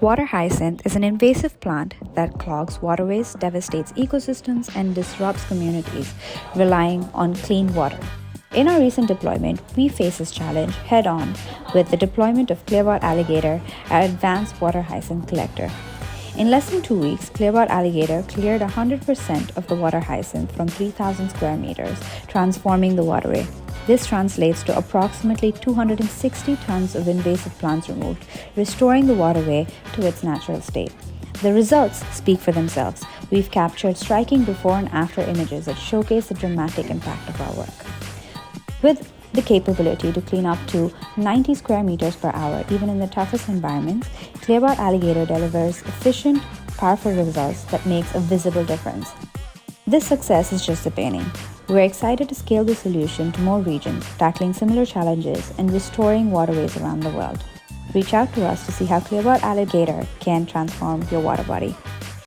Water hyacinth is an invasive plant that clogs waterways, devastates ecosystems, and disrupts communities relying on clean water. In our recent deployment, we face this challenge head-on with the deployment of Clearbot Alligator, our advanced water hyacinth collector. In less than 2 weeks, Clearbot Alligator cleared 100% of the water hyacinth from 3,000 square meters, transforming the waterway. This translates to approximately 260 tons of invasive plants removed, restoring the waterway to its natural state. The results speak for themselves. We've captured striking before and after images that showcase the dramatic impact of our work. With the capability to clean up to 90 square meters per hour, even in the toughest environments, Clearbot Alligator delivers efficient, powerful results that makes a visible difference. This success is just the beginning. We're excited to scale the solution to more regions, tackling similar challenges and restoring waterways around the world. Reach out to us to see how Clearbot Alligator can transform your water body.